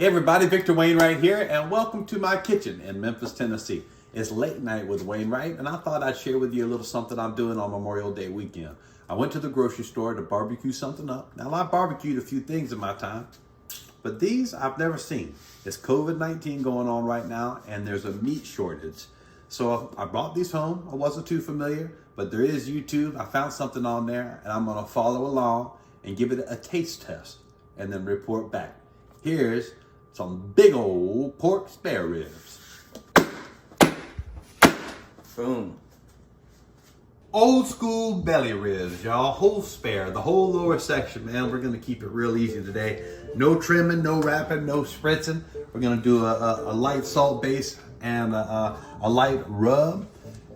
Hey everybody, Victor Wainwright here, and welcome to my kitchen in Memphis, Tennessee. It's late night with Wainwright, and I thought I'd share with you a little something I'm doing on Memorial Day weekend. I went to the grocery store to barbecue something up. Now, I've barbecued a few things in my time, but these I've never seen. It's COVID-19 going on right now, and there's a meat shortage. So I brought these home. I wasn't too familiar, but there is YouTube. I found something on there, and I'm gonna follow along and give it a taste test, and then report back. Here's some big old pork spare ribs. Boom. Old school belly ribs, y'all. Whole spare, the whole lower section, man. We're gonna keep it real easy today. No trimming, no wrapping, no spritzing. We're gonna do a light salt base and a light rub,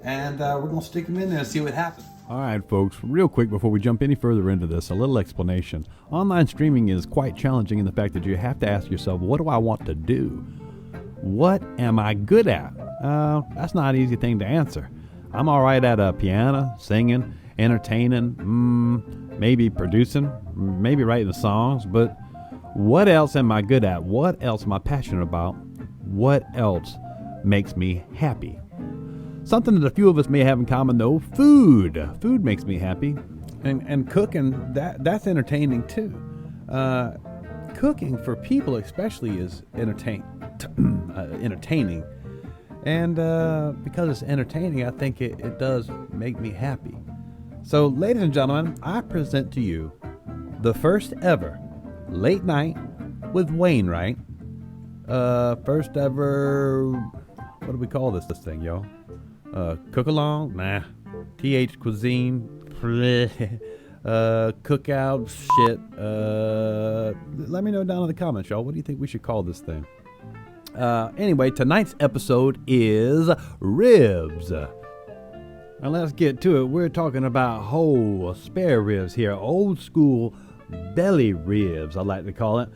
and we're gonna stick them in there and see what happens. All right, folks, real quick before we jump any further into this, a little explanation. Online streaming is quite challenging in the fact that you have to ask yourself, what do I want to do? What am I good at? That's not an easy thing to answer. I'm all right at a piano, singing, entertaining, maybe producing, maybe writing songs, but what else am I good at? What else am I passionate about? What else makes me happy? Something that a few of us may have in common, though, food. Food makes me happy. And cooking, that's entertaining, too. Cooking for people especially is entertaining. And because it's entertaining, I think it does make me happy. So, ladies and gentlemen, I present to you the first ever Late Night with Wainwright. First ever, what do we call this thing, y'all? Cook along? Nah. TH cuisine. Cookout shit. Let me know down in the comments, y'all. What do you think we should call this thing? Anyway, tonight's episode is ribs. Now let's get to it. We're talking about whole spare ribs here. Old school belly ribs, I like to call it.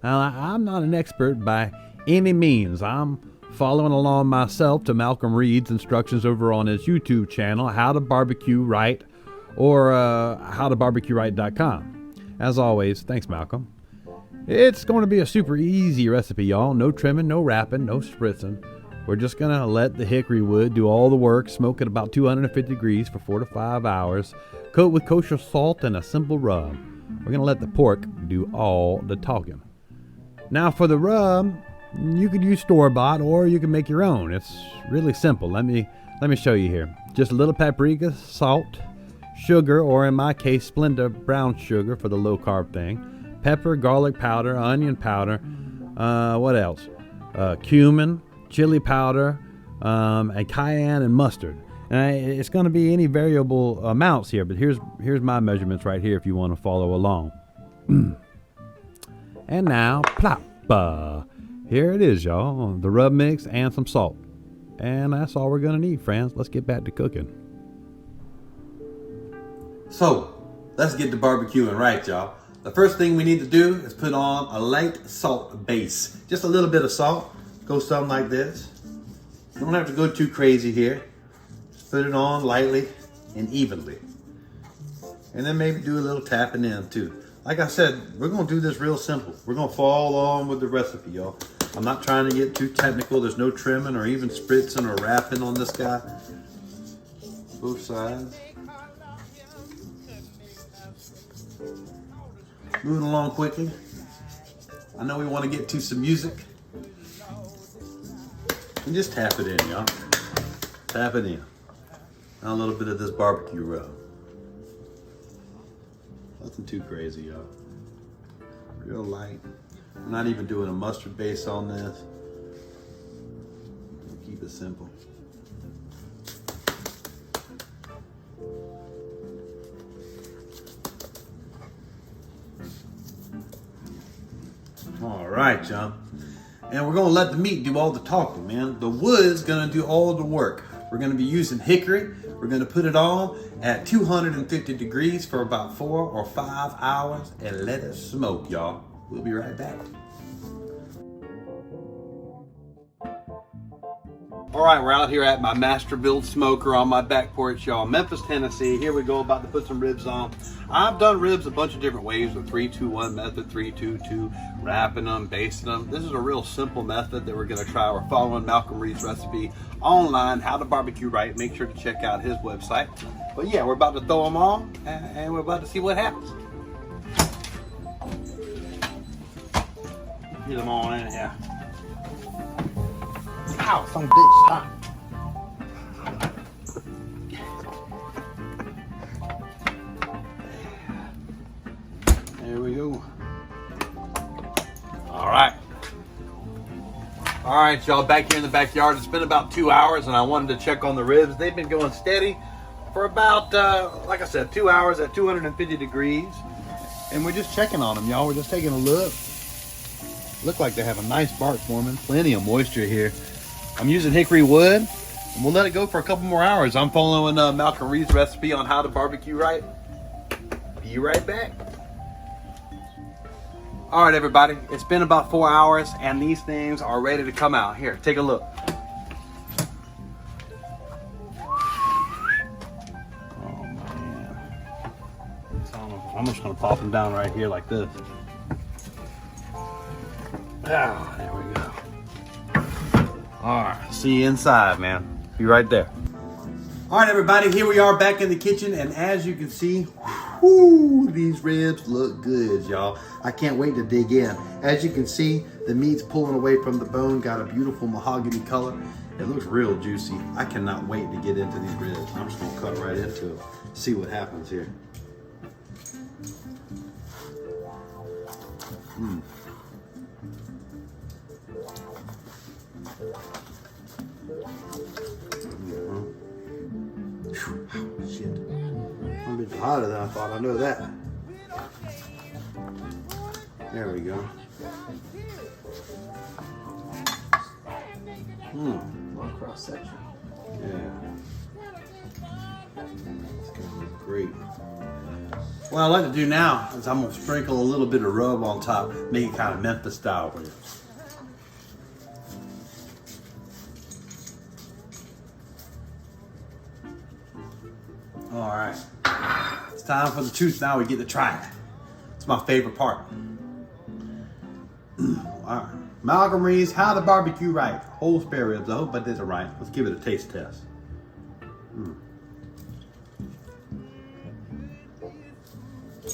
Now, I'm not an expert by any means. I'm following along myself to Malcolm Reed's instructions over on his YouTube channel, How to Barbecue Right, or howtobarbecueright.com. As always, thanks, Malcolm. It's going to be a super easy recipe, y'all. No trimming, no wrapping, no spritzing. We're just going to let the hickory wood do all the work, smoke at about 250 degrees for 4 to 5 hours, coat with kosher salt and a simple rub. We're going to let the pork do all the talking. Now for the rub, you could use store-bought or you can make your own. It's really simple. Let me show you here. Just a little paprika, salt, sugar, or in my case, Splenda brown sugar for the low-carb thing, pepper, garlic powder, onion powder, what else? Cumin, chili powder, and cayenne and mustard. And it's going to be any variable amounts here, but here's my measurements right here if you want to follow along. And now, plop. Here it is, y'all. The rub mix and some salt. And that's all we're going to need, friends. Let's get back to cooking. So, let's get to barbecuing right, y'all. The first thing we need to do is put on a light salt base. Just a little bit of salt. Go something like this. You don't have to go too crazy here. Just put it on lightly and evenly. And then maybe do a little tapping in too. Like I said, we're going to do this real simple. We're going to follow along with the recipe, y'all. I'm not trying to get too technical. There's no trimming or even spritzing or wrapping on this guy. Both sides. Moving along quickly. I know we want to get to some music. And just tap it in, y'all. Tap it in. Now a little bit of this barbecue rub. Nothing too crazy, y'all. Real light. I'm not even doing a mustard base on this. Keep it simple. All right, y'all. And we're gonna let the meat do all the talking, man. The wood's gonna do all the work. We're gonna be using hickory. We're gonna put it on at 250 degrees for about 4 or 5 hours and let it smoke, y'all. We'll be right back. All right, we're out here at my Masterbuilt smoker on my back porch, y'all. Memphis, Tennessee. Here we go, about to put some ribs on. I've done ribs a bunch of different ways, the 3-2-1 method, 3-2-2, wrapping them, basting them. This is a real simple method that we're gonna try. We're following Malcolm Reed's recipe online, How to Barbecue Right. Make sure to check out his website. But yeah, we're about to throw them on, and we're about to see what happens. Get them all in here. Ow, some bitch, stop. There we go. All right. All right, y'all, back here in the backyard. It's been about 2 hours, and I wanted to check on the ribs. They've been going steady for about, like I said, 2 hours at 250 degrees. And we're just checking on them, y'all. We're just taking a look. Look like they have a nice bark forming. Plenty of moisture here. I'm using hickory wood, and we'll let it go for a couple more hours. I'm following Malcolm Reed's recipe on How to Barbecue Right. Be right back. All right, everybody, it's been about 4 hours, and these things are ready to come out. Here, take a look. Oh, man. I'm just gonna pop them down right here like this. Ah, there we go. All right, see you inside, man. Be right there. All right, everybody, here we are back in the kitchen, and as you can see, whoo, these ribs look good, y'all. I can't wait to dig in. As you can see, the meat's pulling away from the bone, got a beautiful mahogany color. It looks real juicy. I cannot wait to get into these ribs. I'm just gonna cut right into it, see what happens here. Shit. I'm a bit hotter than I thought. I know that. There we go. More cross section. Yeah. It's gonna look great. What I like to do now is I'm gonna sprinkle a little bit of rub on top, make it kind of Memphis style for you. All right, it's time for the truth. Now we get to try it. It's my favorite part. All right, Malcolm Reed's How to Barbecue Right. Whole spare ribs. I hope I did it right. Let's give it a taste test.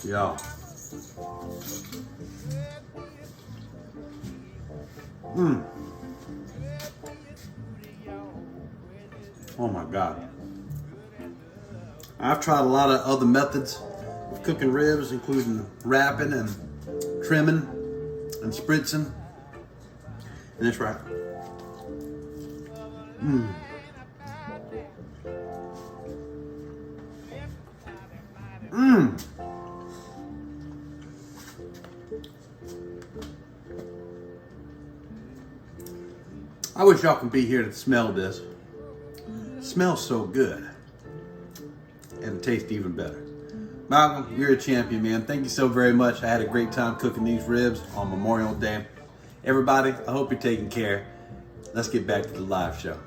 Yeah. Oh my God. I've tried a lot of other methods of cooking ribs, including wrapping and trimming and spritzing. And it's right. I wish y'all could be here to smell this. It smells so good. And it tastes even better. Malcolm, you're a champion, man. Thank you so very much. I had a great time cooking these ribs on Memorial Day. Everybody, I hope you're taking care. Let's get back to the live show.